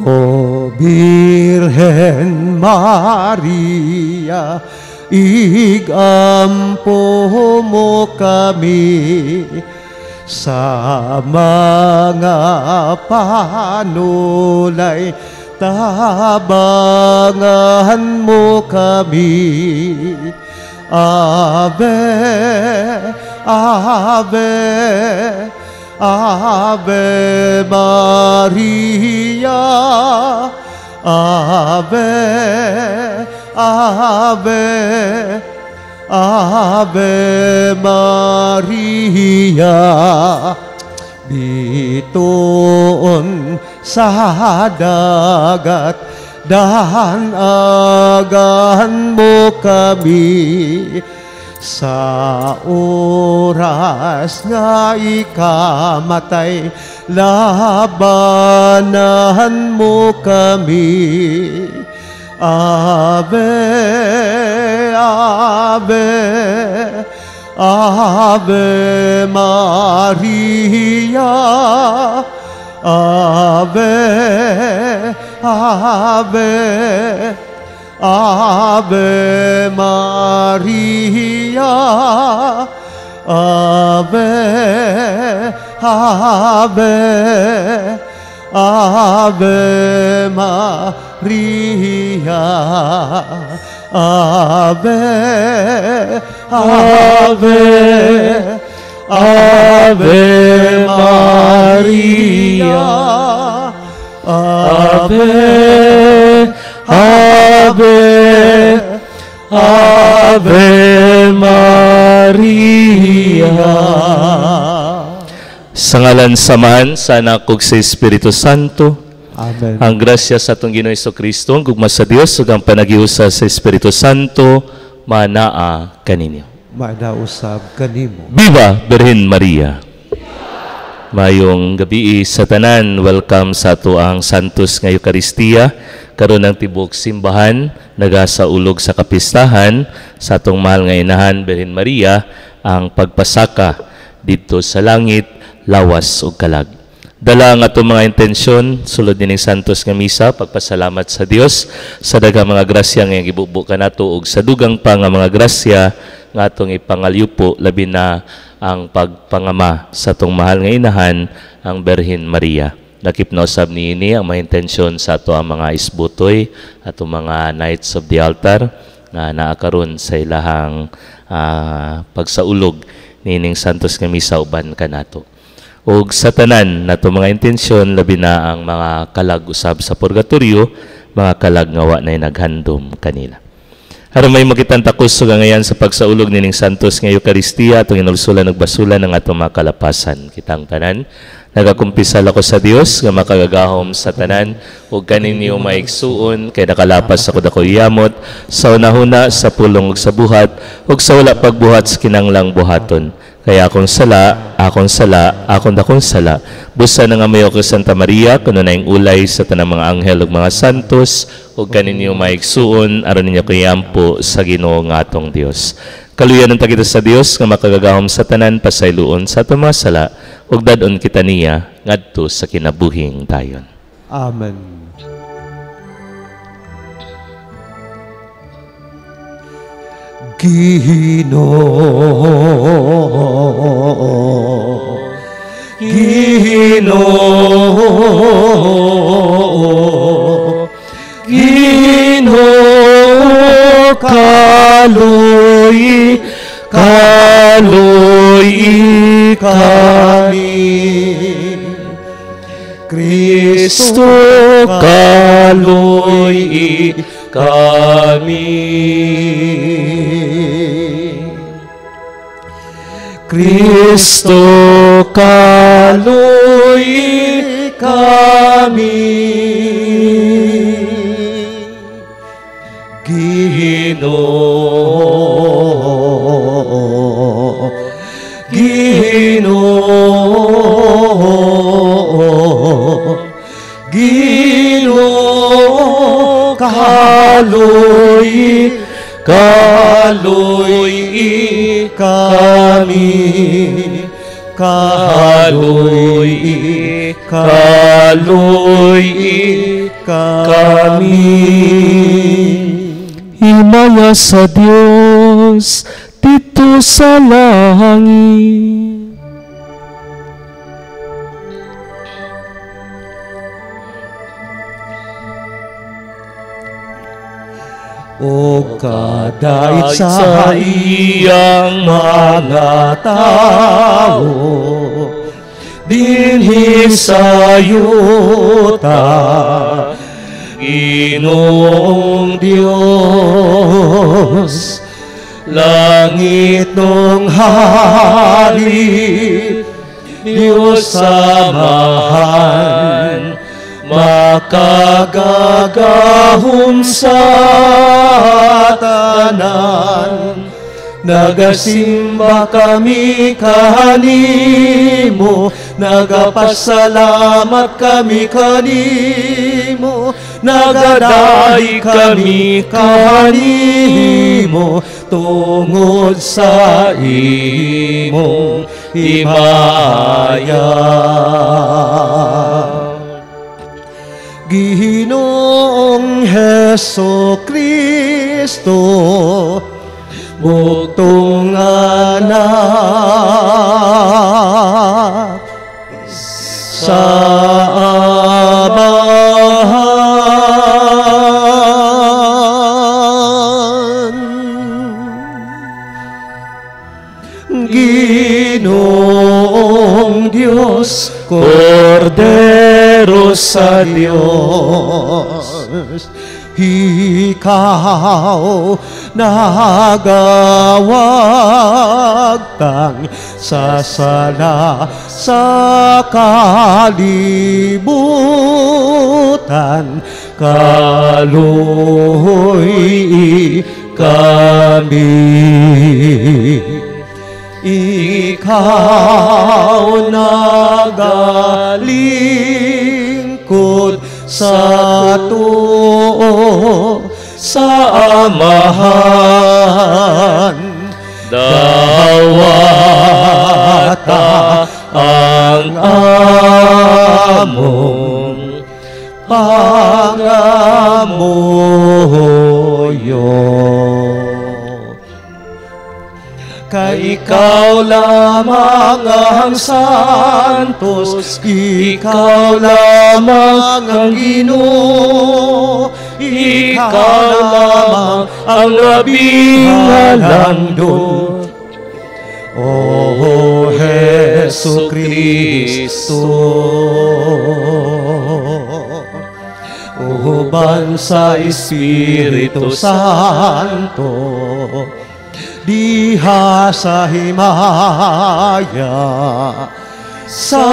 O Birhen Maria, igampo mo kami sa mga panulay, tabangan mo kami. Ave, Ave, Ave Maria, Ave, Ave, Ave Maria. Bituon sa dagat, dahan-agahan mo kami. Sa oras nga ikamatay, labanan mo kami. Ave, Ave, Ave Maria, Ave, Ave, Ave Maria, Ave, Ave, Ave Maria, Ave, Ave, Ave Maria, Ave, Ave, Ave Maria. Sa ngalan samahan sa Anak ug sa Espiritu Santo. Amen. Ang grasya sa atong Ginoong Hesukristo, ang gugma sa Dios ug ang panagiusa sa Espiritu Santo manaa kaninyo. Manausab kanimo. Viva Birhen Maria. Mayong gabi sa tanan, welcome sa ato ang Santos nga Eucharistia. Karon ang tibok simbahan nagasaulog sa kapistahan sa atong mahal nga inahan Birhen Maria ang pagpasaka dito sa langit, lawas ug kalag. Dala ang atong mga intensyon sulod nining Santos nga misa, pagpasalamat sa Dios sa daghang mga grasya nga gibubo kanato ug sa dugang pa nga mga grasya nga atong ipangalyupo, labi na ang pagpangama sa atong mahal nga inahan ang Birhen Maria. Nakipnausab niini ang mga intensyon sa ato ang mga isbutoy, ato mga Knights of the Altar na naakaron sa ilahang pagsaulog nining Santos nga misa uban kanato. Og sa tanan nato mga intensyon, labi na ang mga kalag usab sa purgatorio, mga kalag nga wa nay naghandom kanila. Aron may makitan takos ngayon sa pagsaulog nining Santos nga Eucharistia, atong inulsulan ug basulan ng atong mga kalapasan. Kitang tanan, nagakumpisal ako sa Dios nga makagagahom sa tanan ug kaninyo maigsuon kay nakalapas ako dako yamot sa unahuna sa pulong ug sa buhat ug sa wala pagbuhat sa kinanglang buhaton. Kaya akong sala, akong sala, busa na nga mayo ko Santa Maria, kuno na yung ulay sa tanang mga anghel ug mga santos, ug kaninyo maigsuon, aron ninyo kayampo sa Ginoo nga atong Dios. Kaluyan ng takita sa Dios, nga makagagahom sa tanan, pasayloon sa atong mga sala, ug dadon kita niya, ngadto sa kinabuhing dayon. Amen. Ginoo, Ginoo, Ginoo, kaluy, kaluy kami. Kristo, kaluy kami. Kristo, kaluy kami. Ginoo, Ginoo, Ginoo, kaluy, kaluy kami, kaluy kaluy kami. Himaya sa Diyos dito sa langit. O kadait sa iyang mga tao, dinhi sa yuta, Ginoong Diyos, langit nung hari, Diyos samahan, makagagahom sa tanan. Nagasimba kami kanimo, nagapasalamat kami kanimo, nagadahi kami kanimo, tungod sa imong himaya. Ginoong Heso Kristo, buktong anak sa amahan. Ginoong Diyos, Kordero sa Diyos, ikaw nagawag kang sasala sa kalibutan, kaluy kami. Ikaw nagalingkod sa tuo sa amahan, dawata ang among pangamuyo. Kay ikaw lamang ang santos, ikaw lamang ang Ginoo, ikaw lamang ang labing halangdon. O Hesu Kristo, uban sa Espiritu Santo, diha sa himaya sa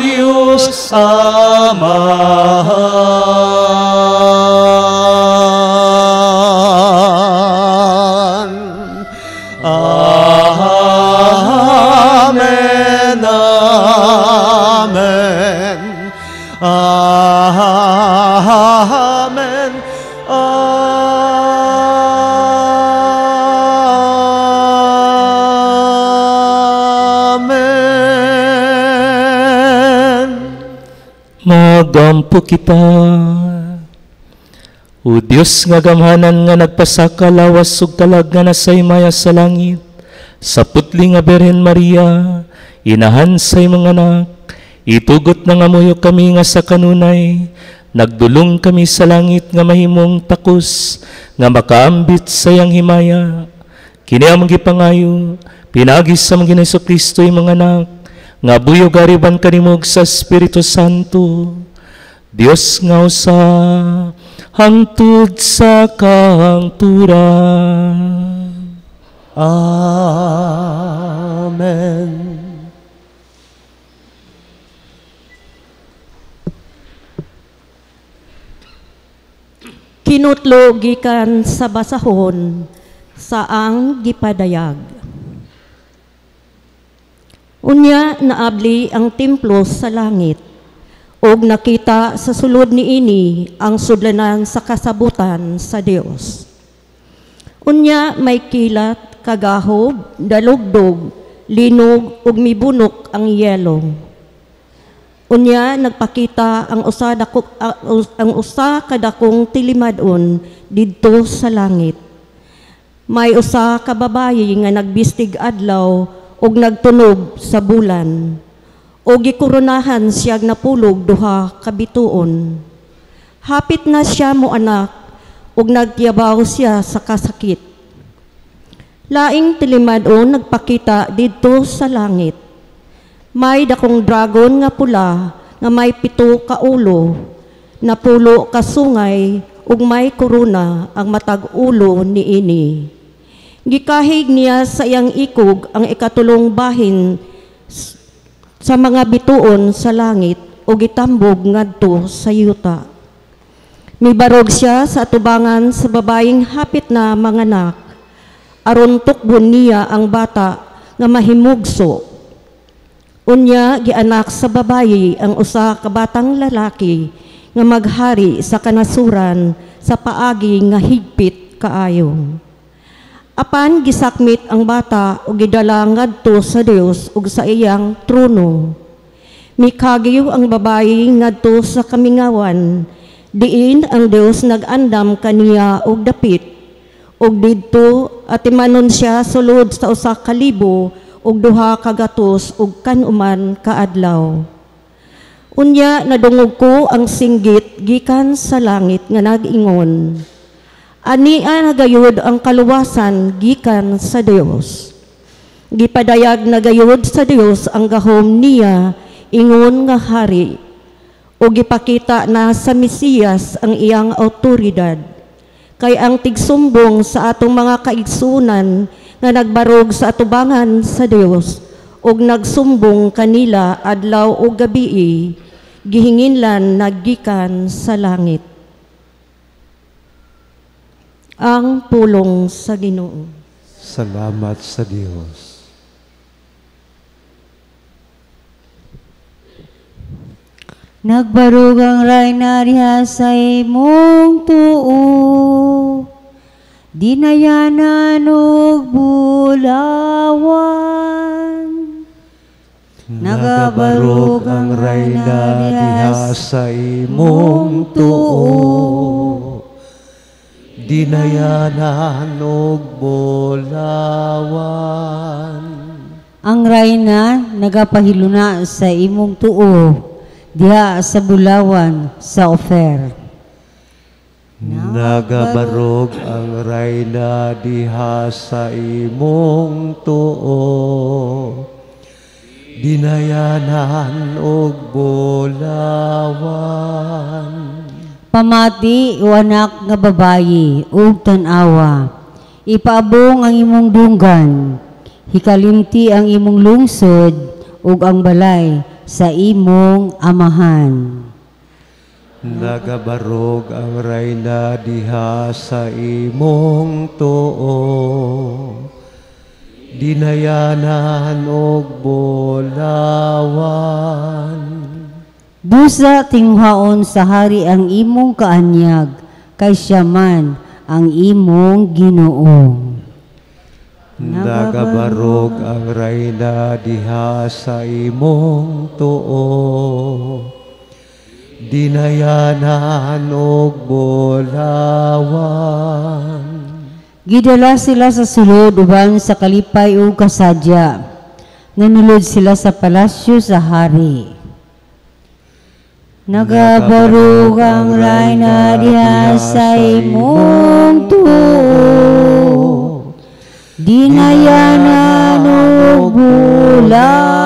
Diyos Amahan. Amen, amen, amen, Magampo kita. O Diyos nga gamhanan nga nagpasakalawas ug kalag nga nasa himaya sa langit, sa putli nga Birhen Maria, inahan sa imong anak, itugot na nga muyo kami nga sa kanunay, nagdulong kami sa langit nga mahimong takos, nga makaambit sa iyang himaya. Kini among gipangayo, pinagis sa mga Hesus Kristo imong anak, nga buyo gariban kanimog sa Espiritu Santo, Dios nga usa, hangtod sa kahangturan. Amen. Kinutlo gikan sa basahon saang gipadayag. Unya naabli ang templo sa langit, og nakita sa sulod niini ang sudlanan sa kasabutan sa Dios. Unya may kilat, kagahob, dalugdog, linog ug mibunok ang yelo. Unya nagpakita ang usa kadakong tilimadon didto sa langit. May usa ka babayi nga nagbistig adlaw ug nagtunog sa bulan. O gikuronahan siyag napulog duha ka bituon. Hapit na siya mo anak ug nagtiyabaw siya sa kasakit. Laing tilimadon nagpakita didto sa langit. May dakong dragon nga pula nga may 7 ka ulo, napulo ka sungay ug may korona ang matag ulo niini. Gikahig niya sa iyang ikog ang ikatulong bahin sa mga bituon sa langit o gitambog ngadto sa yuta. Mibarog siya sa atubangan sa babayeng hapit na manganak, aron tukbon niya ang bata nga mahimugso. Unya gianak sa babayi ang usa ka batang lalaki nga maghari sa kanasuran sa paagi nga higpit kaayo. Apan gisakmit ang bata ug gidala ngadto sa Dios ug sa iyang trono. Mikagiw ang babayi ngadto sa kamingawan, diin ang Dios nag-andam kaniya og dapit. Ug didto atimanon siya sulod sa usa ka libo ug 2 ka gatos ug kanuman kaadlaw. Unya nadungog ko ang singgit gikan sa langit nga nag-ingon, ania nagayod ang kaluwasan gikan sa Dios. Gipadayag nagayod sa Dios ang gahom niya ingon nga hari, o gipakita na sa Mesiyas ang iyang awtoridad. Kay ang tigsumbong sa atong mga kaigsunan nga nagbarog sa atubangan sa Dios ug nagsumbong kanila adlaw o gabii, gihinginlan naggikan sa langit. Ang pulong sa Ginoo. Salamat sa Diyos. Nagbarog ang rayna diha sa imong tuo, dinayanan ug bulawan. Nagabarog ang rayna diha sa imong tuo, dinayanan ug bulawan. Ang rayna nagapahiluna sa imong tuo, diha sa bulawan sa Ofer. Nagabarog ang rayna diha sa imong tuo, dinayanan og bulawan. Pamati o anak nga babayi ug tan-awa, ipaabong ang imong dunggan, hikalimti ang imong lungsod ug ang balay sa imong amahan. Nagabarog ang rayna diha sa imong tuo, dinayanan og bulawan. Busa tinghaon sa hari ang imong kaanyag, kay siya man ang imong Ginoo. Nagabarog ang rayna diha sa imong tuo, dinayanan og bulawan. Gidala sila sa sulod uban sa kalipay ug kasadya. Nanulod sila sa palasyo sa hari. Nagabarog ang rayna diha sa imong tuo, dinayanan og bulawan.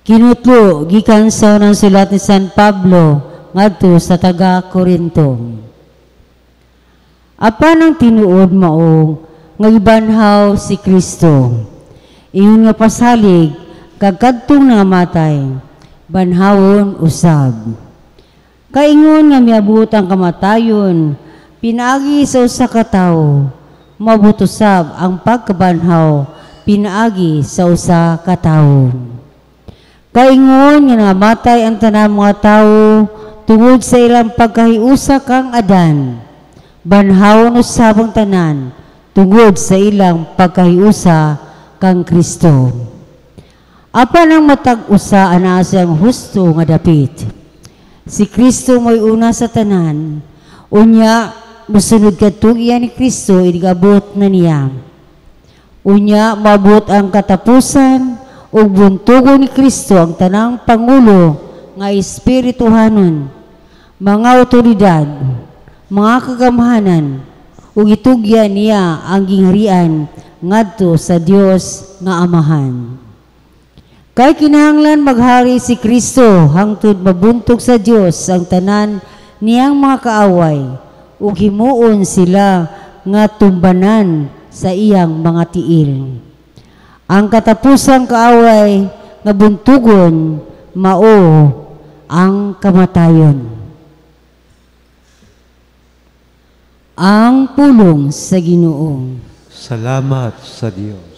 Kinutlo gikan sa unang sulat ni San Pablo ngadto sa taga-Korinto. Apan ang tinuod mao nga ibanhaw si Kristo. Iyon nga pasalig kag kadtong nangamatay, banhawon usab. Kaingon nga miabot ang kamatayon, pinaagi sa usa ka tawo, maabot usab ang pagkabanhaw, pinaagi sa usa ka tawo. Kaingon nga namatay ang tanang mga tawo tungod sa ilang pagkahiusa kang Adan, banhawon usab ang tanan tungod sa ilang pagkahiusa kang Kristo. Apan ang matag-usa ana siyang husto nga dapit. Si Kristo mo'y una sa tanan. Unya, musunod kadtong iya ni Kristo, igabot na niya. Unya, mabot ang katapusan, ug buntugon ni Kristo ang tanang Pangulo nga espirituhanon, mga otoridad, mga kagamhanan, ug itugyan niya ang gingharian ngadto sa Dios nga Amahan. Kay kinahanglan maghari si Kristo hangtod mabuntog sa Dios ang tanan niyang mga kaaway ug himuon sila nga tumbanan sa iyang mga tiil. Ang katapusang kaaway nga buntugon mao ang kamatayon. Ang pulong sa Ginoo. Salamat sa Diyos.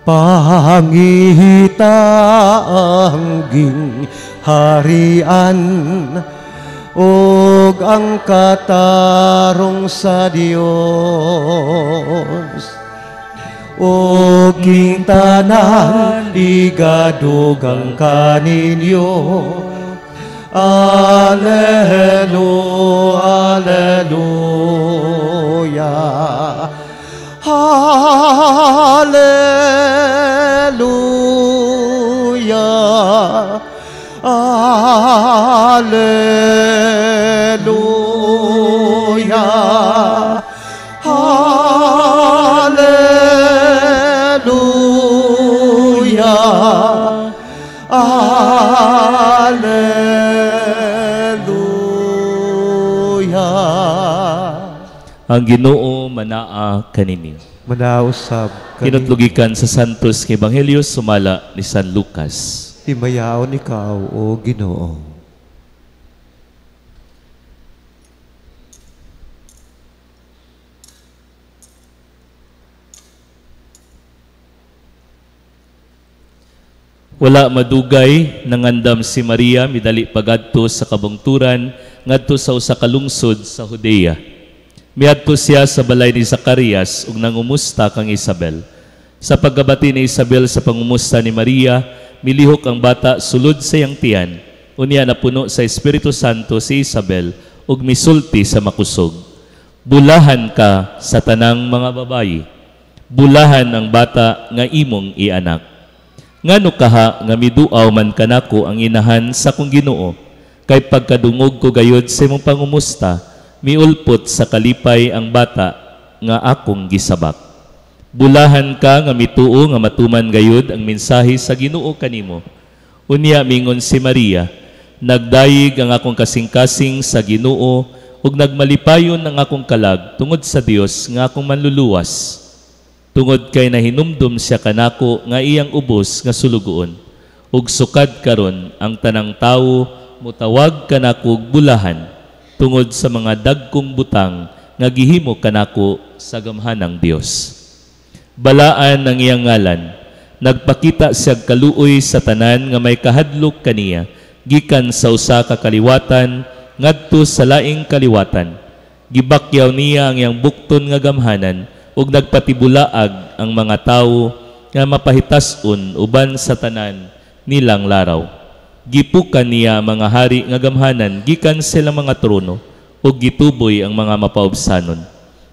Pangita ang gingharian ug ang katarong sa Dios ug king tanan igadugang kaninyo. Alleluia, alleluia. Alleluia, alleluia, alleluia, alleluia. Ang Ginoo manaa kanini. Manausab Kinutlugikan sa Santos nga Ebanghelyo sumala ni San Lucas. timayaon ikaw, O Ginoo. Wala madugay nangandam si Maria midali pagadto sa kabungturan ngadto sa usa ka lungsod sa Judea. Miadto siya sa balay ni Zacarias ug nangumusta kang Isabel. Sa paggabati ni Isabel sa pangumusta ni Maria, milihok ang bata sulod sa iyang tiyan. Unya napuno sa Espiritu Santo si Isabel ug misulti sa makusog. Bulahan ka sa tanang mga babayi. Bulahan ang bata nga imong ianak. Ngano kaha nga miduaw man kanako ang inahan sa kong Ginoo, kay pagkadungog ko gayod sa imong pangumusta, miulpot sa kalipay ang bata nga akong gisabak. Bulahan ka nga mituo nga matuman gayod ang mensahe sa Ginoo kanimo. Unya mingon si Maria, nagdayig ang akong kasing-kasing sa Ginoo ug nagmalipayon ang akong kalag tungod sa Dios nga akong manluluwas. Tungod kay nahinumdum siya kanako nga iyang ubos nga sulugoon. Ug sukad karon ang tanang tawo mutawag kanako bulahan tungod sa mga dagkong butang nga gihimo kanako sa gamhanang Dios. Balaan ang iyang ngalan. Nagpakita siya kaluoy sa tanan nga may kahadlok kaniya gikan sa usa ka kaliwatan ngadto sa laing kaliwatan. Gibakyaw niya ang iyang bukton nga gamhanan ug nagpatibulaag ang mga tawo nga mapahitas-on uban sa tanan nilang laraw. Gipukan niya mga hari nga gamhanan gikan sila mga trono ug gituboy ang mga mapaubsanon.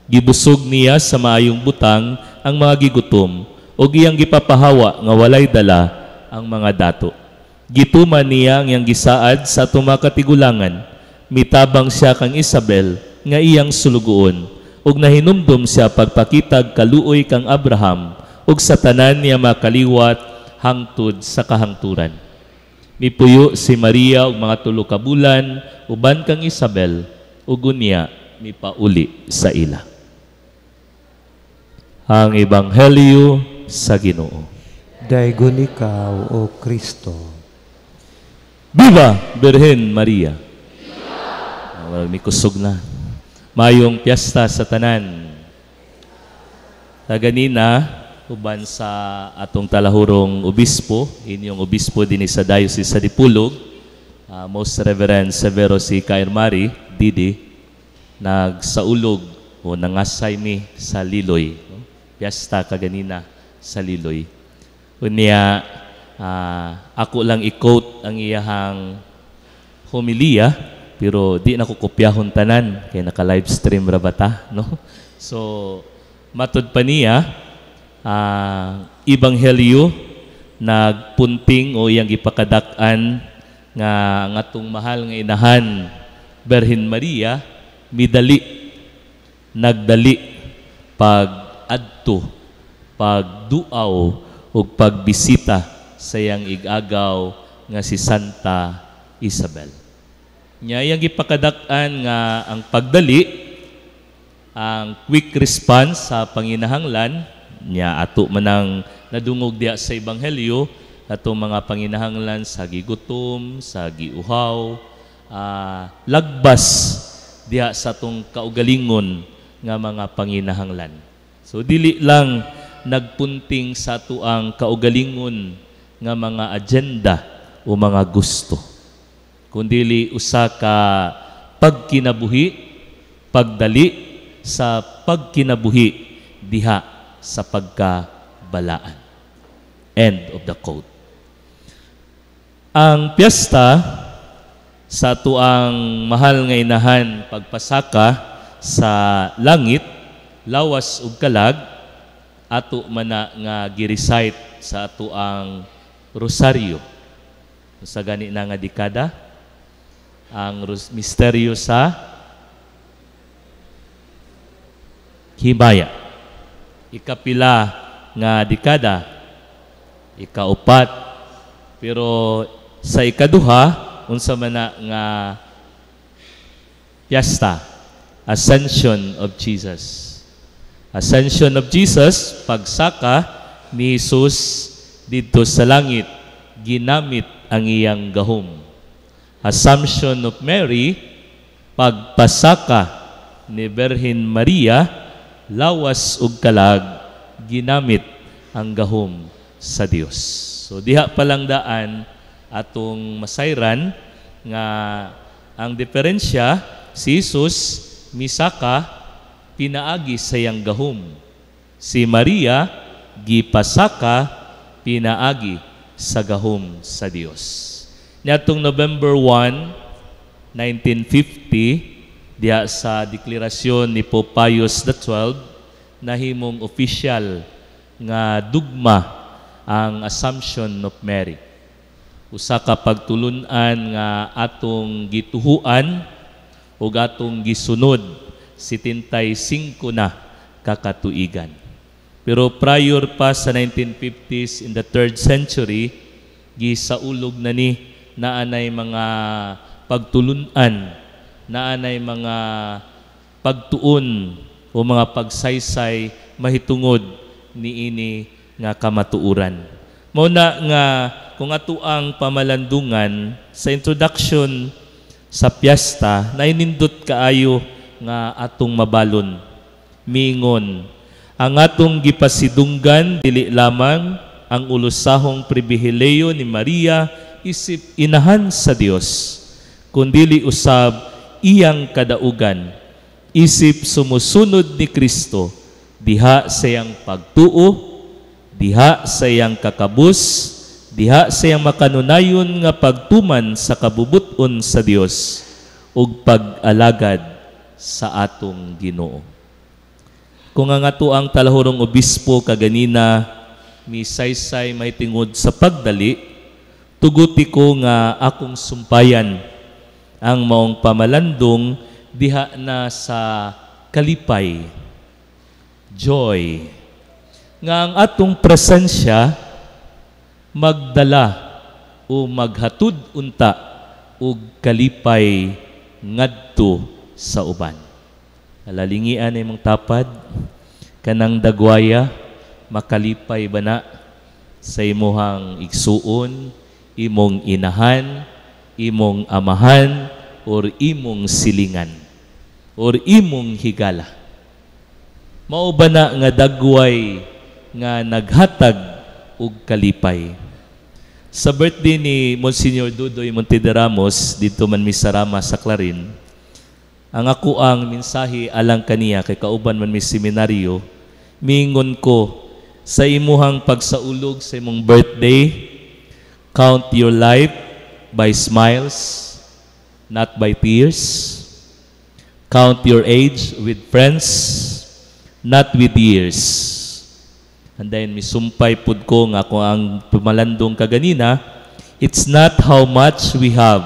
Gibusog niya sa maayong butang ang mga gigutom ug iyang gipapahawa nga walay dala ang mga dato. Gituman niya ang iyang gisaad sa tumakatigulangan. Mitabang siya kang Isabel nga iyang sulugoon ug nahinumdum siya pagpakitag kaluoy kang Abraham ug sa tanan niya makaliwat hangtod sa kahangturan. Mipuyo si Maria ug mga 3 ka bulan uban kang Isabel ug unya mipauli sa ila. Ang Ebanghelyo sa Ginoo. Daygon ikaw, O Kristo. Viva Birhen Maria! May kusog na. Mayong piyesta sa tanan. Taganina, uban sa atong talahurong obispo, inyong obispo din sa Diocese sa Dipulog, Most Reverend Severo C. Kairmari, Didi, nagsaulog o nangasay mi sa Liloy. No? Piyesta kaganina sa Liloy. Unya, ako lang i-quote ang iyahang homilia, pero di na ko kopyahon tanan, kaya naka-live stream rabata. No? So, matod pa niya, Ebanghelyo, nagpunting o iyang ipakadak-an nga atong mahal nga inahan, Berhen Maria, nagdali pag-adto, pagduaw o pagbisita sa iyang igagaw nga si Santa Isabel. Nya iyang ipakadak-an nga ang pagdali, ang quick response sa panginahanglan, nya ato manang nadungog diya sa Ebanghelyo, ato mga panginahanglan sa gigutom, sa giuhaw, lagbas diya sa atong kaugalingon nga mga panginahanglan. So dili lang nagpunting sa ato ang kaugalingon nga mga agenda o mga gusto, kundili usa ka pagkinabuhi, pagdali sa pagkinabuhi diha sa pagkabalaan. End of the quote. Ang piyesta sa tuang mahal nga inahan pagpasaka sa langit, lawas ug kalag, ato mana nga gi-recite sa ato ang rosaryo. Sa gani na nga dekada, ang misteryo sa himaya. Ikapila nga dekada, ikaupat, pero sa ikaduha, unsa man na nga piyesta, Ascension of Jesus. Ascension of Jesus, pagsaka ni Jesus dito sa langit, ginamit ang iyang gahom. Assumption of Mary, pagpasaka ni Berhen Maria, lawas ug kalag, ginamit ang gahom sa Dios. So diha palang daan atong masayran nga ang diferensya, si Jesus misaka pinaagi sa iyang gahom. Si Maria gipasaka pinaagi sa gahom sa Dios. Niadtong November 1, 1950, diha sa deklarasyon ni Pope Pius XII, nahimong official nga dugma ang Assumption of Mary. Usa ka pagtulunan nga atong gituhuan o atong gisunod 75 na kakatuigan. Pero prior pa sa 1950s, in the 3rd century, gisaulog na ni naanay mga pagtulunan, naanay mga pagtuon o mga pagsaysay mahitungod niini nga kamatuuran. Muna nga kung ato ang pamalandungan sa introduction sa piyesta, nainindot kaayo nga atong mabalon, mingon, ang atong gipasidunggan dili lamang ang ulusahong pribileyo ni Maria isip inahan sa Dios, kundili usab iyang kadaugan, isip sumusunod ni Kristo, diha sa iyang pagtuo, diha sa iyang kakabus, diha sa iyang makanunayon nga pagtuman sa kabubuton sa Dios ug pag-alagad sa atong Ginoo. Kung ang ato ang talahurong obispo kaganina misaysay mahitungod sa pagdali, tuguti ko nga akong sumpayan ang maong pamalandong diha na sa kalipay, joy, nga ang atong presensya magdala o maghatud unta og kalipay ngadto sa uban. Alalingian ay mong tapad, kanang dagwaya, makalipay ba na sa imuhang igsuon, imong inahan, imong amahan, or imong silingan, or imong higala. Mao ba na nga dagway nga naghatag og kalipay? Sa birthday ni Monsignor Dudoy Montederamos dito man Misarama sa Clarin, Ang ako ang mensahe alang kaniya kay kauban man mi seminaryo, mingon ko sa imuhang pagsaulog sa imong birthday, count your life by smiles, not by tears. Count your age with friends, not with years. And then misumpay pud ko nga kung ang pumalandong kaganina, it's not how much we have,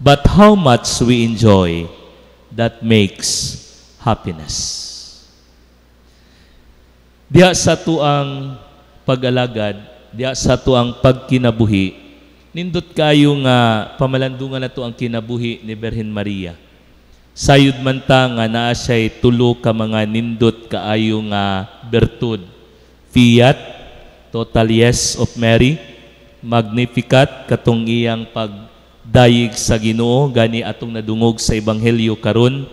but how much we enjoy that makes happiness. Diya sa tuang pag-alagad, diya sa tuang pagkinabuhi, nindot kayo nga pamalandungan na to ang kinabuhi ni Birhen Maria. Sayod man ta nga naa siya'y tulo ka mga nindot kaayo nga bertud. Fiat, total yes of Mary, Magnificat, katong iyang pagdayig sa Ginoo, gani atong nadungog sa Ebanghelyo karon,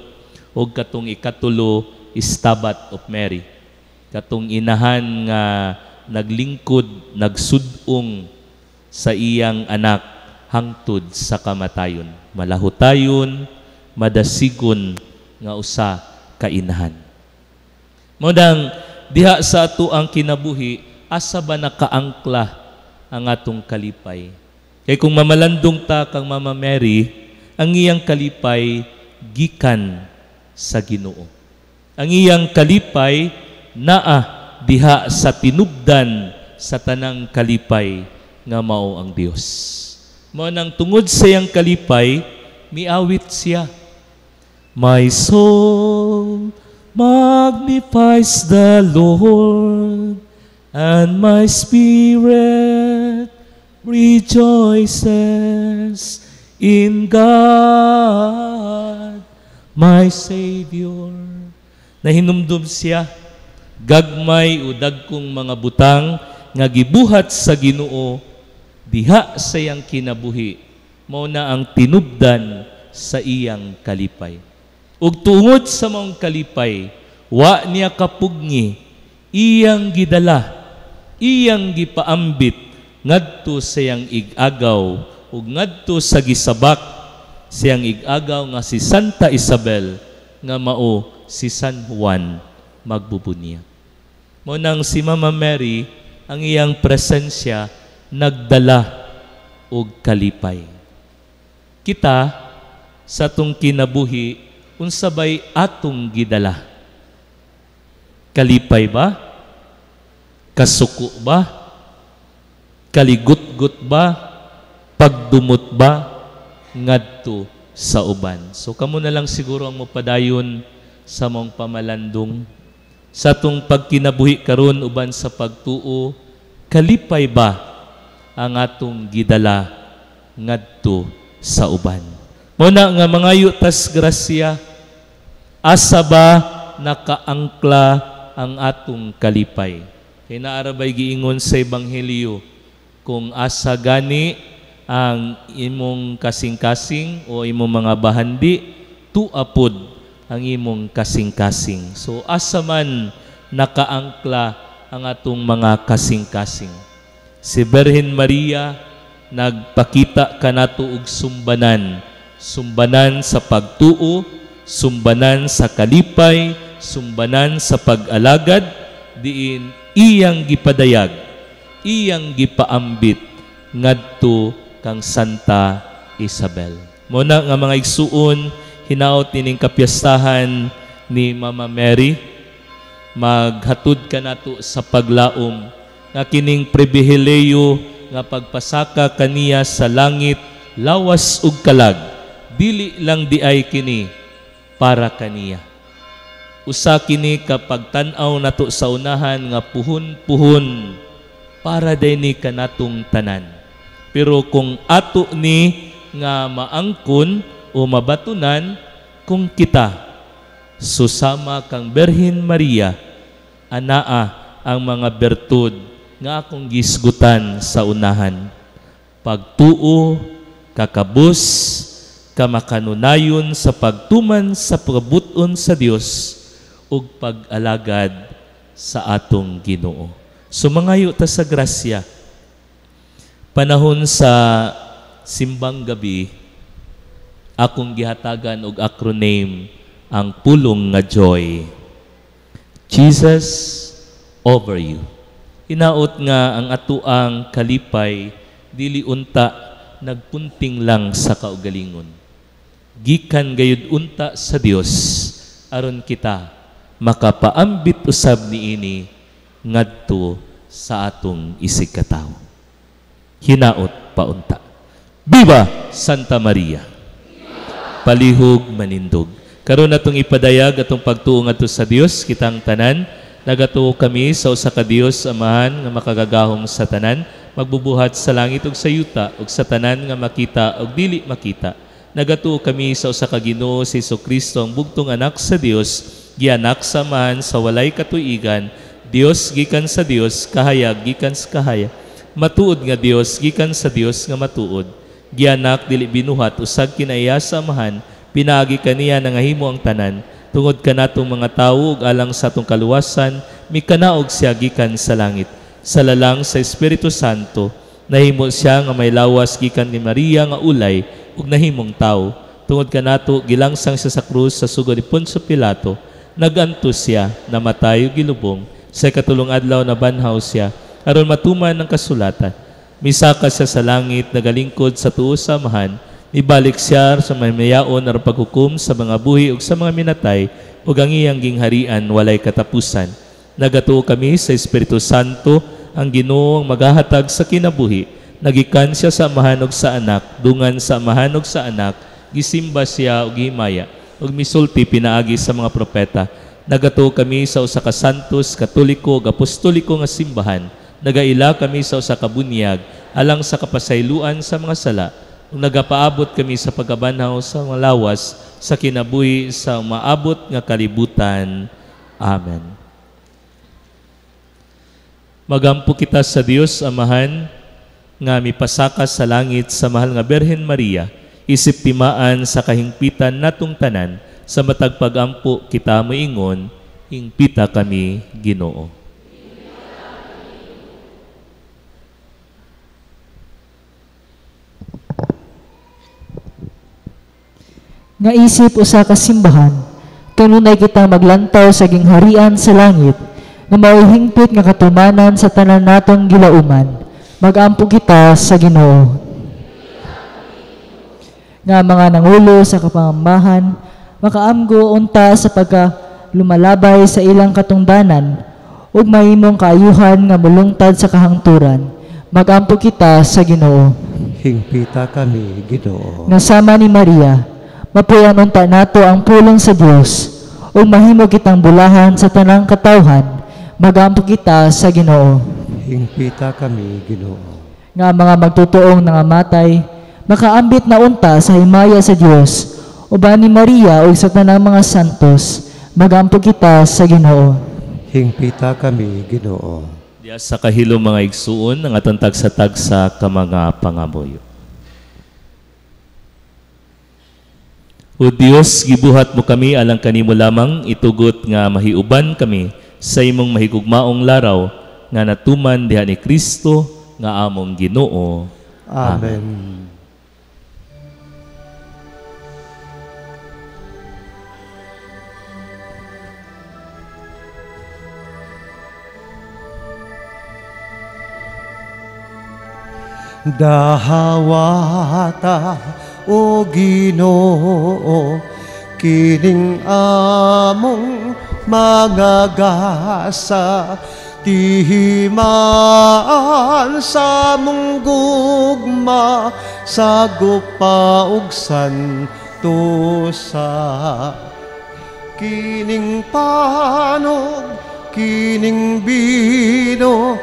o katong ikatulo, Stabat of Mary. Katong inahan nga naglingkod, nagsudong sa iyang anak hangtod sa kamatayon. Malahutayon, madasigon nga usa ka inahan. Modang diha sa ato ang kinabuhi, asa ba nakaangkla ang atong kalipay? Kay kung mamalandong ta kang Mama Mary, ang iyang kalipay gikan sa Ginoo. Ang iyang kalipay naa diha sa tinubdan sa tanang kalipay nga mao ang Dios. Mao nang tungod sa iyang kalipay, miawit siya. My soul magnifies the Lord, and my spirit rejoices in God, my Savior. Nahinumdum siya, gagmay o dagkong mga butang nga gibuhat sa Ginoo, diha sa iyang kinabuhi, mao na ang tinubdan sa iyang kalipay. Ug tungod sa maong kalipay, wa niya kapugni, iyang gidala, iyang gipaambit ngadto sa iyang igagaw ug ngadto sa gisabak siyang igagaw nga si Santa Isabel nga mao si San Juan Magbubunyag. Mo nang si Mama Mary ang iyang presensya nagdala og kalipay. Kita sa atong kinabuhi unsabay atong gidala. Kalipay ba? Kasuko ba? Kaligut-gut ba? Pagdumot ba? Ngadto sa uban. So kamo na lang siguro ang mopadayon sa mong pamalandong sa atong pagkinabuhi karon uban sa pagtuo, kalipay ba ang atong gidala ngadto sa uban? Muna nga mangayo tas grasya, asa ba nakaangkla ang atong kalipay? Kaya naarabay giingon sa Ebanghelyo, kung asa gani ang imong kasing-kasing o imong mga bahandi, tuapod ang imong kasing-kasing. So asa man nakaangkla ang atong mga kasing-kasing. Si Birhen Maria nagpakita kanato og sumbanan. Sumbanan sa pagtuo, sumbanan sa kalipay, sumbanan sa pag-alagad, diin iyang gipadayag, iyang gipaambit ngadto kang Santa Isabel. Muna nga mga igsuon, hinaot nining kapiyastahan ni Mama Mary, maghatod ka nato sa paglaom nga kining pribilehiyo nga pagpasaka kaniya sa langit, lawas ug kalag, dili lang di ay kini para kaniya. Usa kini kapag tan-aw nato sa unahan nga puhon-puhon para dinhi kanatong tanan. Pero kung ato ni nga maangkon o mabatunan, kung kita susama kang Birhen Maria, anaa ang mga bertud nga akong gisgutan sa unahan. Pagtuo, kakabus, kamakanunayon sa pagtuman sa pagbuton sa Dios ug pag-alagad sa atong Ginoo. Sumangayo ta sa grasya. Panahon sa simbang gabi, akong gihatagan og acronym ang pulong nga joy. Jesus over you. Hinaot nga ang atuang kalipay dili unta nagpunting lang sa kaugalingon. Gikan gayud unta sa Dios aron kita makapaambit usab niini ngadto sa atong isig katawo. Hinaot paunta. Viva Santa Maria! Palihog manindog. Karon atong ipadayag atong pagtuo ngadto sa Dios kitang tanan. Nagatuo kami sa usa ka Dios Amahan nga makagagahom sa tanan, magbubuhat sa langit ug sa yuta ug sa tanan nga makita ug dili makita. Nagatuo kami sa usa ka Ginoo si Jesucristo ang bugtong anak sa Dios, gianak sa Amahan sa walay katuigan, Dios gikan sa Dios, kahayag gikan sa kahayag. Matuod nga Dios gikan sa Dios nga matuod. Gianak dili binuhat usag kinaiya sa Amahan, pinaagi kaniya nga himo ang tanan. Tungod kanatong mga tawo ug alang sa atong kaluwasan, mikanaog siya gikan sa langit. Sa lalang sa Espiritu Santo, nahimo siya nga may lawas gikan ni Maria nga ulay ug nahimong tawo. Tungod kanato gilangsang siya sa krus sa sugod ni Poncio Pilato, nagantos siya, namatay ug gilubong. Sa katulong adlaw na banhaw siya aron matuman ang kasulatan. Misaka siya sa langit, nagalingkod sa tuo sa Amahan. Ibalik siya sa mamayaon aron paghukom sa mga buhi ug sa mga minatay ug ang iyang gingharian walay katapusan. Nagatuo kami sa Espiritu Santo, ang Ginoo ang maghahatag sa kinabuhi. Nagikan siya sa Amahan ug sa Anak, dungan sa Amahan ug sa Anak, gisimba siya ug gihimaya ug misulti pinaagi sa mga propeta. Nagatuo kami sa usa ka santos, katoliko ug apostoliko nga simbahan. Nagaila kami sa usa ka bunyag alang sa kapasayloan sa mga sala. Ug nagapaabot kami sa pagkabanhaw sa mga lawas sa kinabuhi sa maabot nga kalibutan. Amen. Magampo kita sa Dios Amahan nga mipasaka sa langit sa mahal nga Birhen Maria, isip timaan sa kahingpitan natong tanan, sa matag pagampo kita moingon, hingpita kami Ginoo. Nga isip usa ka simbahan, kanunay kita maglantaw sa gingharian sa langit, nga mauhingpit nga katumanan sa tanan natong gilauman, magampo kita sa Ginoo. Nga mga nangulo sa kapangambahan, makaamgo unta sa pagka lumalabay sa ilang katungdanan, ug mahimong kaayuhan nga mulungtad sa kahangturan, magampo kita sa Ginoo. Hingpita kami, Ginoo. Nasama ni Maria, mapuyan unta nato ang pulong sa Dios, ug mahimo kitang bulahan sa tanang katawhan, magampo kita sa Ginoo. Hingpita kami, Ginoo. Nga mga magtutuong nangamatay, makaambit na unta sa himaya sa Dios, uban ni Maria ug sa tanang mga santos, magampo kita sa Ginoo. Hingpita kami, Ginoo. Diya sa kahilo mga igsuon, ang atong tagsa-tagsa ka mga pangaboyo. O Dios, gibuhat mo kami alang kanimo lamang, itugot nga mahiuban kami sa imong mahigugmaong laraw nga natuman diha ni Kristo nga among Ginoo. Amen. Dahawata o Ginoo, kining among mga gasa, tihimaan sa mong gugma, sagop pa ug santusa. Kining panog, kining bino,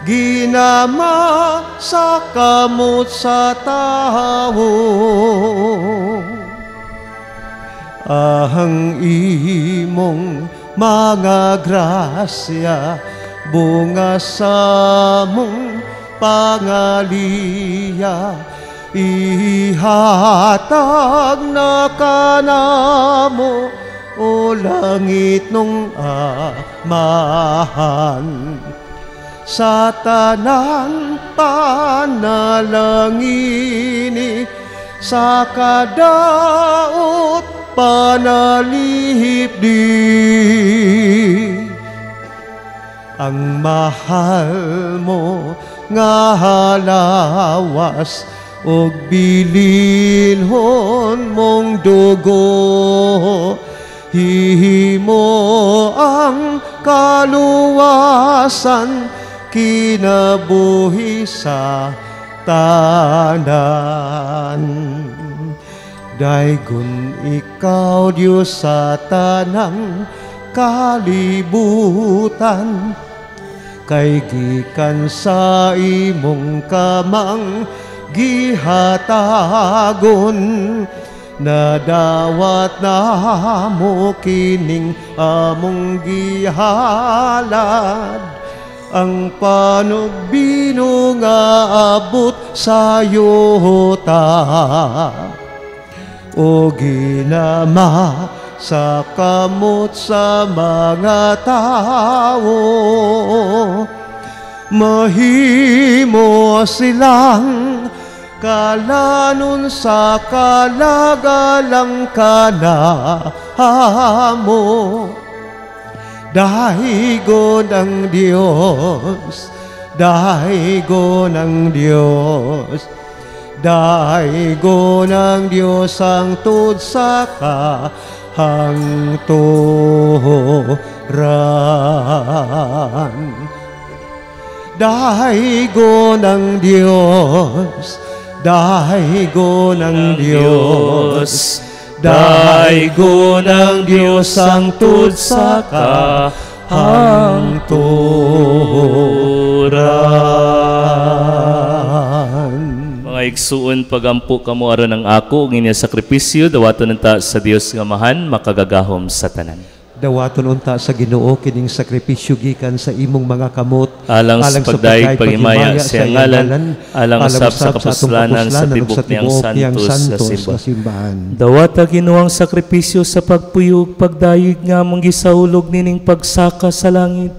ginama sa kamot sa tao. Ahang imong mga grasya, bunga sa mong pangaliya, ihatag na kanamo o langit nung amahan. Sa tanan panalangini, sa kadaot panalihip di. Ang mahal mo nga halawas og bilinhon mong dugo, hihimo ang kaluwasan kinabuhi sa tanan. Daygon ikaw Dios sa tanang kalibutan, kay gikan sa imong kamang gihatagon, nadawat na mo kining among gihalad, ang panugbino nga abot sa yuta, o ginama sa kamot sa mga tao. Mahimo silang kalanon sa kalagalang kanahamo. Dahigo ng Diyos, dahigo ng Diyos, dahigo ng Diyos ang tud sa kahangturan. Dahigo ng Diyos, dahigo ng Diyos, dahigo ng Diyos ang tud sa kahangturan. Mga igsuon pagampo kamo aron ang ako ng inyong sakripisyo, dawaton unta sa Dios nga mahan makagagahom sa tanan. Dawaton unta sa Ginoo kining sakripisyo gikan sa imong mga kamot, Alang sa pagdayeg paghimaya sa ngalan, alang usab sa kapuslanan sa tibok niyang santos sa simbahan. Dawata Ginoo ang sakripisyo sa pagpuyog pagdayeg nga mong gisaulog nining pagsaka sa langit.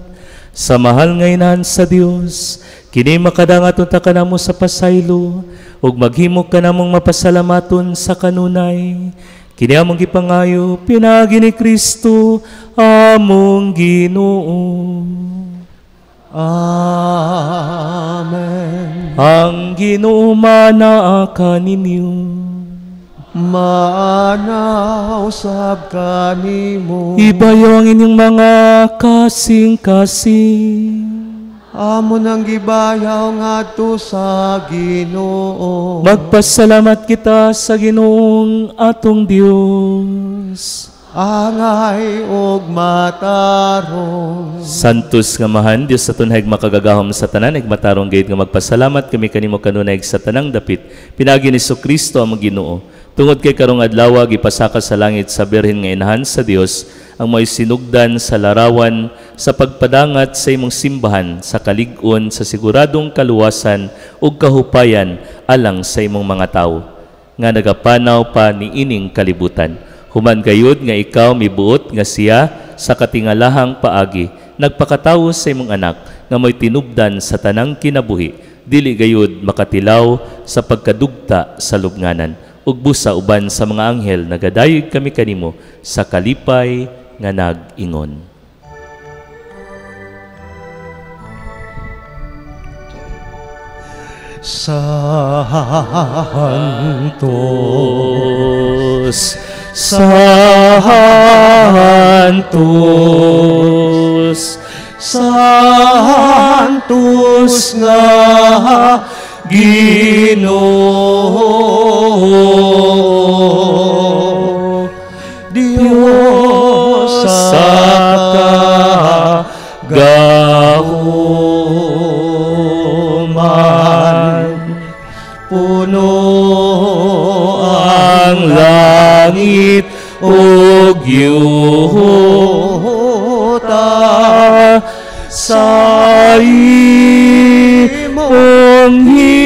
Sa mahal nga inahan sa Dios, kini makadangat unta kanamo sa pasaylo, ug maghimok kanamong mapasalamaton sa kanunay. Kini among gipangayo pinagi ni Kristo among Ginoo. Amen. Ang Ginoo manaa kaninyo. Maanaw sab kanimo. Ibayo ang inyong mga kasing-kasing. Amo nang gibayaw ngadto sa Ginoo. Magpasalamat kita sa Ginoong atong Dios. Angay og matarong. Santos nga mahan, Dios sa tunhag makagagahom sa tanan, ag matarong gayud nga magpasalamat kami kanimo kanunay sa tanang dapit. Pinagi ni Kristo ang Ginoo. Tungod kay karong adlaw gipasaka sa langit sa Birhen nga inahan sa Dios, ang may sinugdan sa larawan sa pagpadangat sa imong simbahan sa kalig-on sa siguradong kaluwasan ug kahupayan alang sa imong mga tawo nga nagapanaw pa ni ining kalibutan. Human gayud nga ikaw mibuot nga siya sa katingalahang paagi nagpakatawo sa imong anak nga may tinubdan sa tanang kinabuhi, dili gayud makatilaw sa pagkadugta sa lubnganan ug busa uban sa mga anghel nagadayeg kami kanimo sa kalipay nga nag-ingon. Santos, Santos, Santos nga Ginoo, Dios sa kagahuman, puno ang langit ug yuta sa imong himaya.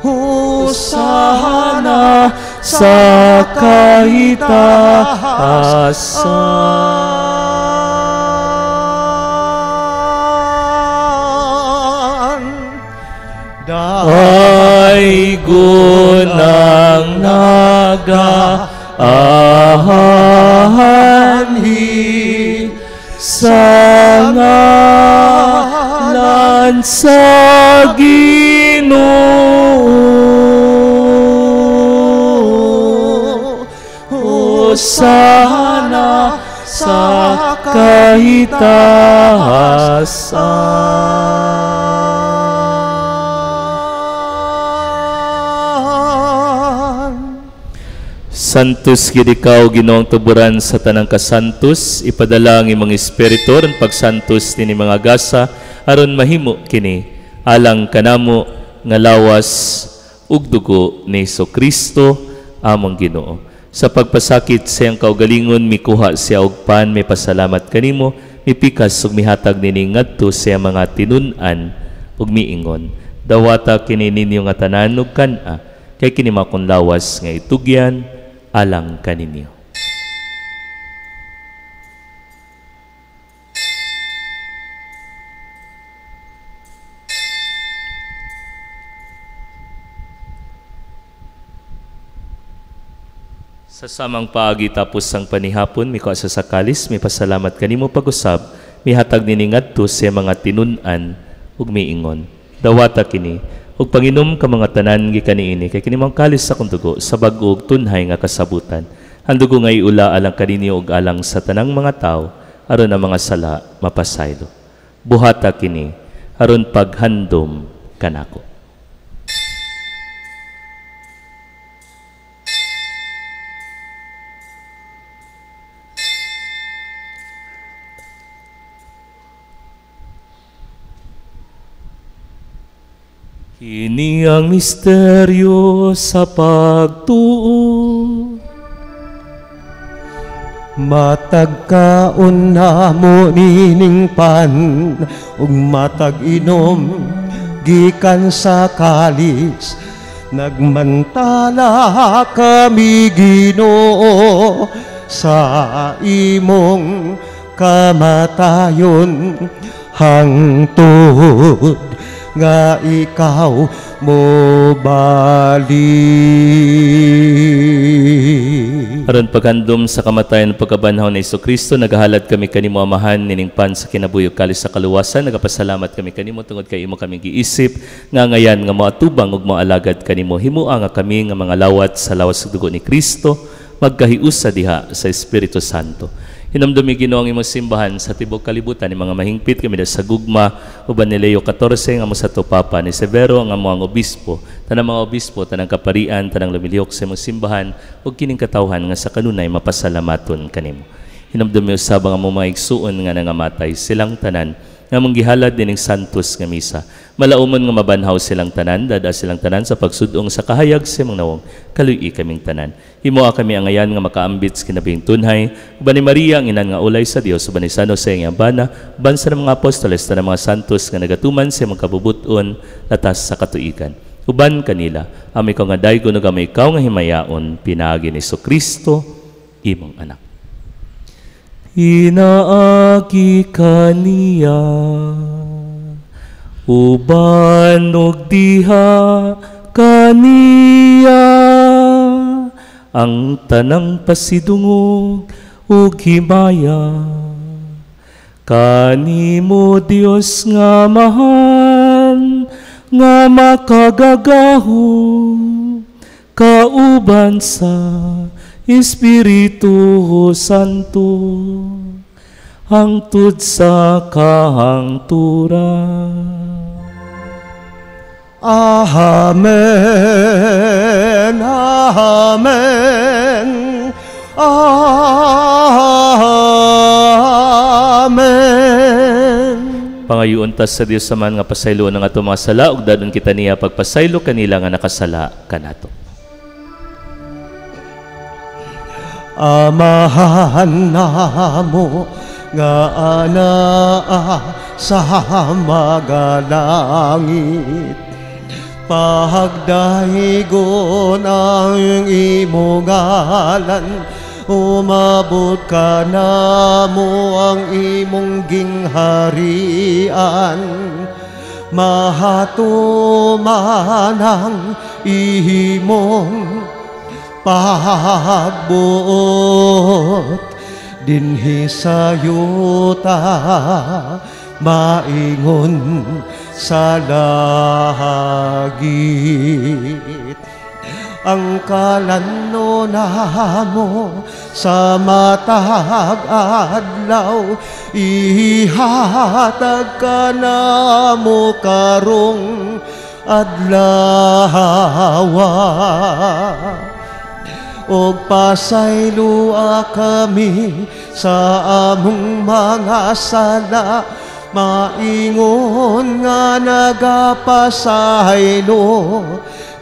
Hosana sa kaitaasan. ay gunang nag-aanhi sa ngalan sa Ginoo. Hosana sa kahitaasan. Santos gid ikaw Ginoong tuburan sa tanang kasantos, ipadala ang imong espiritu ron pagsantos ni mga gasa aron mahimo kini alang kanamo nga lawas ug dugo ni Jesucristo among Ginoo. Sa pagpasakit sa iyang kaugalingon mikuha siya og pan, may pasalamat kanimo, mipikas ug mihatag nini ngadto sa iyang mga tinun-an ug miingon. Dawata kini ninyo nga tanan ug kan-a, kay kini makon lawas nga itugyan alang kaninyo. Sa samang paagi tapos ang panihapon, mikuha sa sakalis, may pasalamat kanimo pag-usab, mihatag nini ngadto sa mga tinun-an ug miingon. Dawata kini ug panginom ka mga tanan gikaniini kay kini mang kalis sa kundugo sa bag-o ug tunhay nga kasabutan. Ang dugo nga iula alang kaninyo ug alang sa tanang mga tao aron ang mga sala mapasaylo. Buhata kini aron paghandom kanako. Kini ang misteryo sa pagtuo. Matag kaon na mo nining pan ug matag inom gikan sa kalis. Nagmantala kami Ginoo sa imong kamatayon hangtod nga ikaw mo balik. Aron paghandom sa kamatayon pagkabanhaw ni Jesucristo, nagahalad kami kanimo amahan nining pan sa kinabuyog kalis sa kaluwasan. Nagapasalamat kami kanimo tungod kay imo kami giisip nga ngayan nga moatubang ug moalagad kanimo. Himuha nga kami nga mga lawat sa lawas sa dugo ni Kristo, magkahiusa diha sa Espiritu Santo. Hinamdumi Ginoo ang imong simbahan sa tibok kalibutan ni mga mahingpit kami sa gugma uban ni Leo 14 nga mo sa Papa ni Severo nga mo ang obispo, tanang mga obispo, tanang kaparian, tanang lumilihok sa imong simbahan ug kining katawhan nga sa kanunay mapasalamaton kanimo. Hinamdumi usab ang mga igsuon nga nangamatay silang tanan nga manggihalad dining santos nga misa. Malaumon nga mabanhaw silang tanan, dada silang tanan sa pagsudong sa kahayag sa imong nawong kaluy kaming tanan. Himoa kami ang ngayan nga makaambit sa kinabing tunhay, uban ni Maria ang inan nga ulay sa Dios, uban ni San Jose nga bana, uban sa mga apostoles tanang mga santos nga nagatuman sa imong kabubuton latas sa katuigan. Uban kanila, ami ko nga daygon ug amay ikaw nga himayaon pinaagi ni Jesucristo imong anak. Inaagi kaniya uban og diha kaniya ang tanang pasidungog ug himaya kanimo Dios nga mahal nga makagagaho kauban sa Espiritu Santo hangtod sa kahangturan. Amen, amen, amen. Pangayoon tas sa Dios saman nga pasaylo ng ato mga sala ug dadon kita niya pagpasaylo kanila nga nakasala kanato. Amahan namo nga anaa sa magalangit, pagdaigon ang imong ngalan, umabot ka namo ang imong gingharian, mahatumanang imong pagbuot dinhi sa yuta maingon sa langit. Ang kalano namo sa matag adlaw ihatag ka namo karong adlaw. Og pasaylua kami sa among mga sala maingon nga nagapasaylo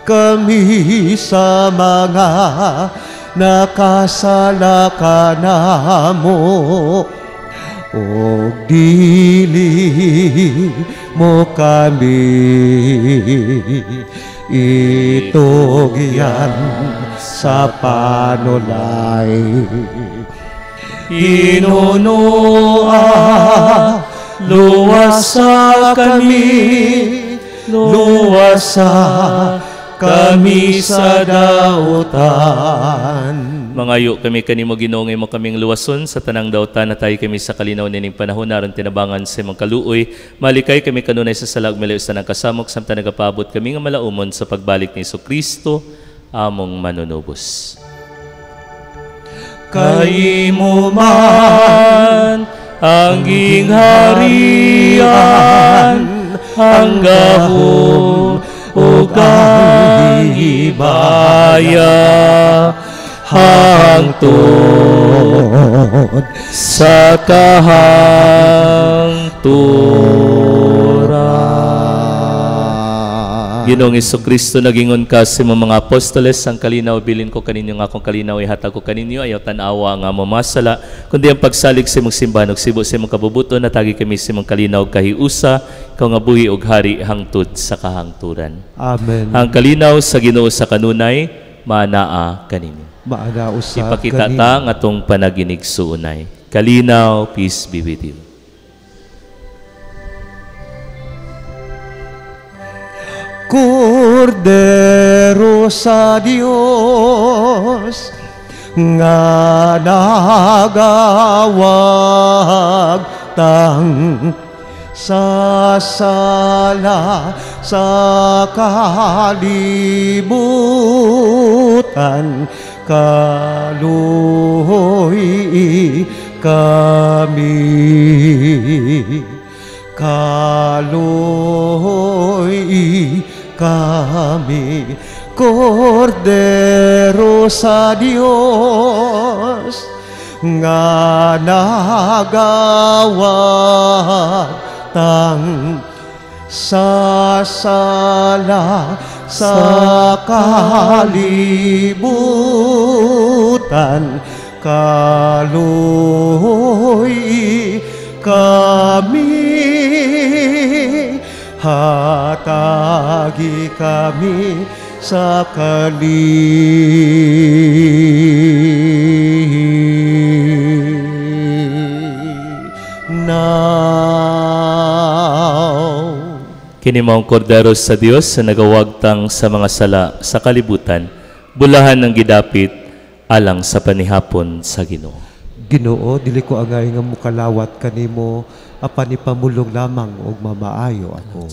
kami sa mga nakasala ka namo. Og dili mo kami itugyan sa panulay. Inunua luwasa kami sa dautan. Mangayo kami kanimo Ginoo nga mo kaming luwason sa tanang dautan na tayo kami sa kalinaw nining panahon naron tinabangan sa imong kaluoy. Malikay kami kanunay sa salag miliw sa nagkasamok samtang nagapaabot kami nga malaumon sa pagbalik ni Jesucristo among manunubos. Kaimo man ang gingharian hanggang o kahibaya hangtod sa kahangturan. Ginoong Jesucristo, nagingon ka sa mga apostoles, ang kalinaw bilin ko kaninyo nga akong kalinaw ihatag ko kaninyo, ayaw tanawa nga mamasala, kundi ang pagsalig sa imong simbahan ug sibo sa imong kabubuto, natagi kami sa imong kalinaw kahiusa, ikaw nga buhi og hari hangtod sa kahangturan. Amen. Ang kalinaw sa Ginoo sa kanunay, manaa kaninyo. Maaga usab Ipakita ta nga atong panaginig suunay. Kalinaw, peace be with you. Kordero sa Dios nga nagawag tang sa sala sa kalibutan kaluhoy kami kami Kordero sa Dios nga nagawag tang sa sala sa kalibutan kaluhoy kami hatagi kami sa Kini maong kordero sa Dios sa nagawagtang sa mga sala sa kalibutan, bulahan ng gidapit alang sa panihapon sa Ginoo. Ginoo, dili ko angay nga mukalawat kanimo, apan ipamulong lamang og mamaayo ako.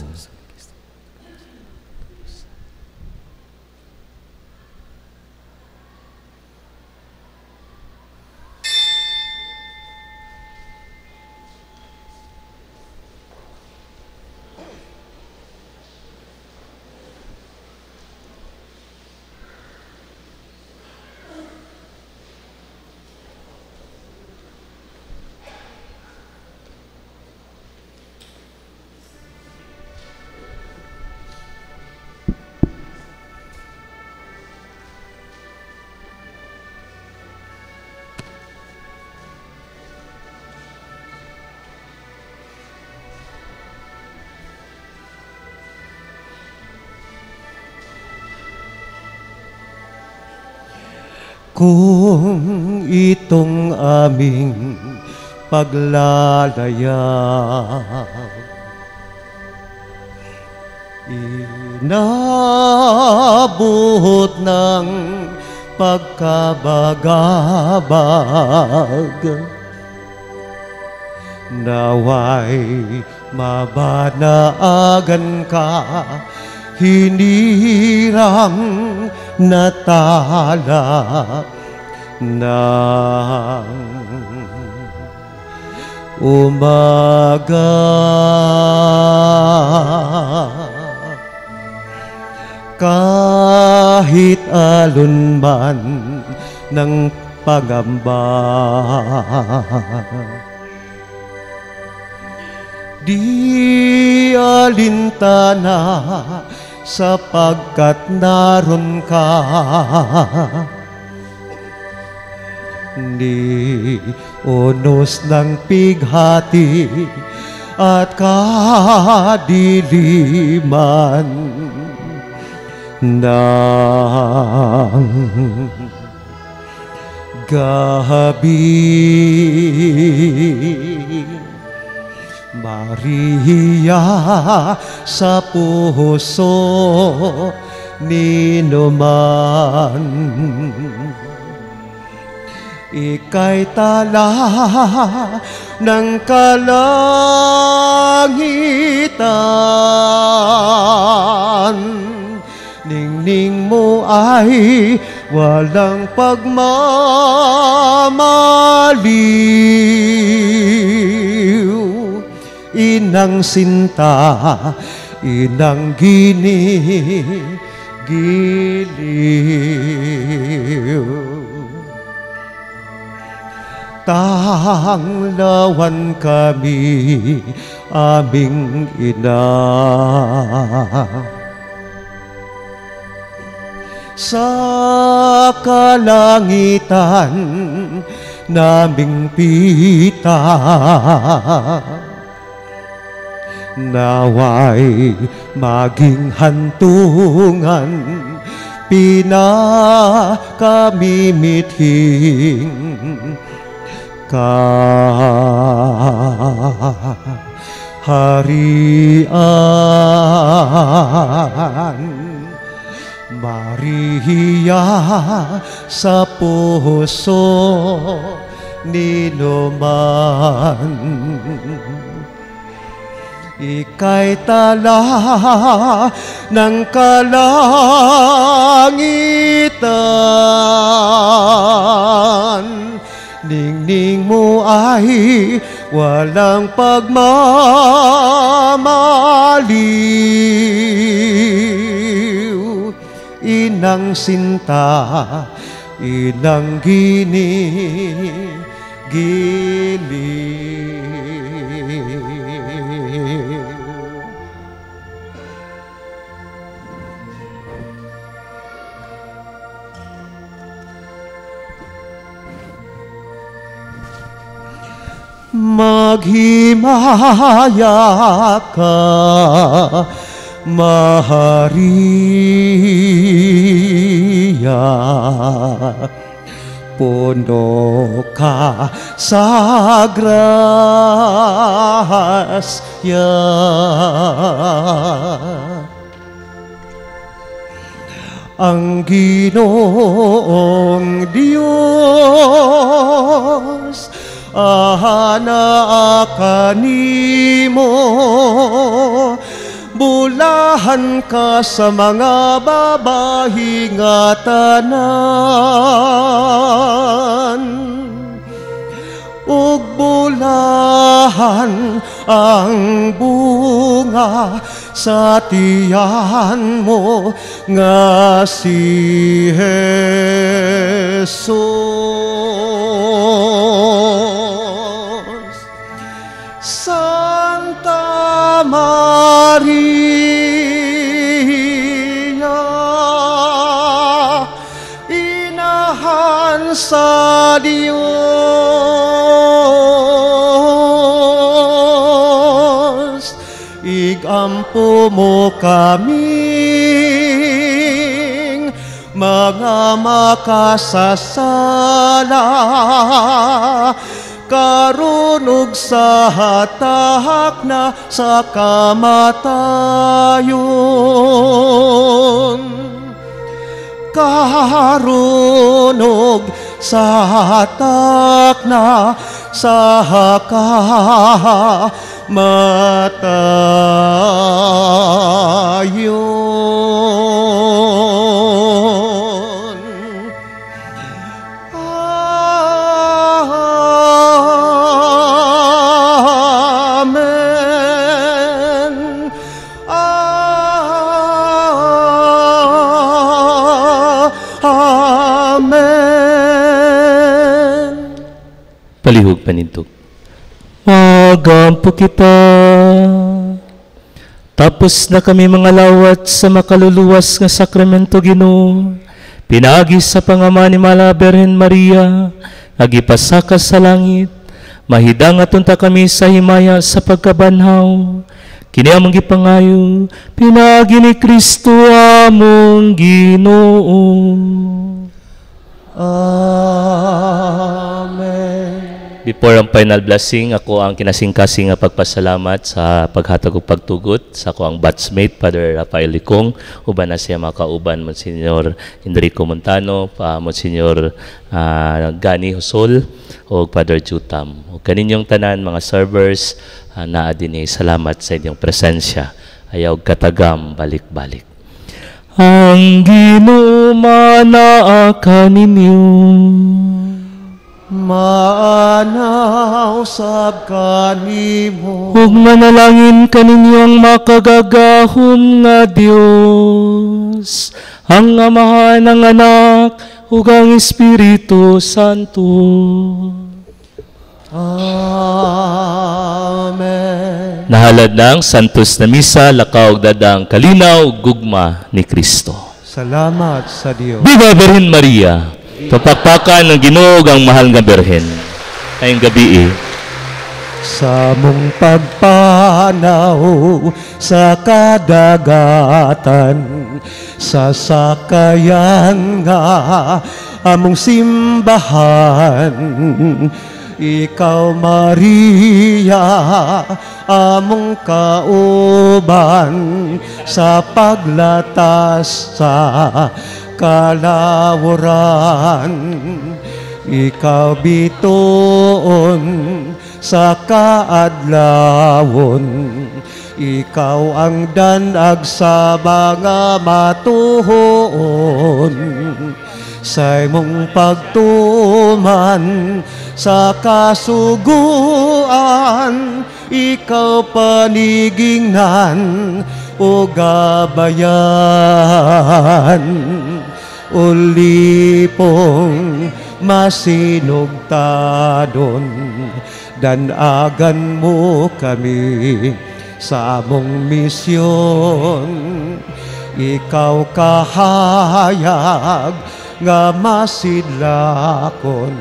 Kung itong aming paglalaya Inabot ng pagkabagabag, naway mabanaagan ka, hinirang natala ng umaga. Kahit alon man ng pangamba, di alintana sapagkat naroon ka. Ni unos ng pighati at kadiliman ng gabi, Maria sa puso ni numan, ika'y tala ng kalangitan. Ningning mo ay walang pagmamaliw. Inang sinta, inang gini-giliw. Tanglawan kami, aming ina. Sa kalangitan naming pita, naway maging hantungan, pinakamimithing kaharian. Maria sa puso ni numan, ika'y tala ng kalangitan. Ningning mo ay walang pagmamaliw. Inang sinta, inang gini-giliw. Maghimaya ka, Maria, puno ka sa grasya. Ang Ginoong Diyos ahana kanimo, bulahan ka sa mga babae nga tanan, ug bulahan ang bunga sa tiyan mo nga si Jesus. Santa Maria, inahan sa Diyos, igampo mo kaming mga makasasala, karunog sa hatahak na sa kamatayon. Karunog sa hatak na sa kamatayon. Amen. Amen. Palihog panintog. Magampo kita. Tapos na kami mga lawat sa makaluluwas nga sakramento Ginoo. Pinagi sa pangama ni Mala Berhen Maria, nagipasaka sa langit. Mahidang atunta kami sa himaya sa pagkabanhaw. Kini among gipangayo, pinagi ni Kristo among Ginoo. Amen. Before ang final blessing, ako ang kinasingkasing nga pagpasalamat sa paghatag og pagtugot sa ako ang batchmate, Father Rafael Licong, uban na siya makauban, Monsignor Enrico Montano, Monsignor Gani Husol, o Father Jutam. O kaninyong tanan, mga servers, naa din salamat sa inyong presensya. Ayaw katagam, balik-balik. Ang Ginoo manaa ninyo. Maanaw sab kanimo, Ug manalangin kaninyo ang makagagahom nga Dios, ang Amahan, ang Anak, ug ang Espiritu Santo. Amen. Nahalad ng Santos na Misa, lakaw dadang kalinaw, gugma ni Kristo. Salamat sa Dios. Viva Virgen Maria! Tupakpakan ng Ginoo ang mahal nga Birhen. Ngayong gabi Sa mong pagpanaw sa kadagatan, sa sakayan nga among simbahan, ikaw Maria among kauban sa paglatas sa kalawuran. Ikaw bituon sa kaadlawon, ikaw ang danag sa mga matuhon. Sa imong pagtuman sa kasuguan, ikaw panigingnan o gabayan. Ulipong masinugtadon, danagan mo kami sa among misyon. Ikaw kahayag nga masidlakon,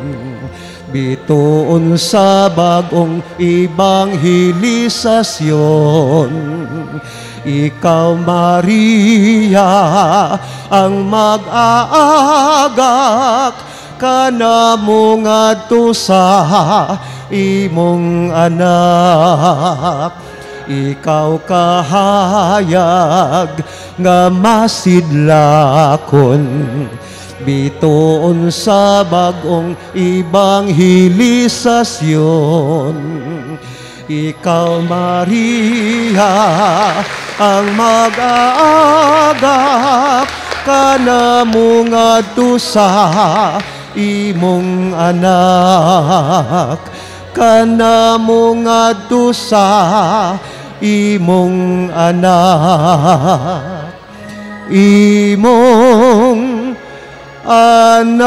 bituon sa bagong ebanghelisasyon. Ikaw Maria ang mag-aagak kanamo ngadto sa imong anak. Ikaw kahayag nga masidlakon, bituon sa bagong ebanghelisasyon. Ikaw Maria ang mag-aagap kanamo ngadto sa imong anak. Kanamo ngadto sa imong anak. Imong anak.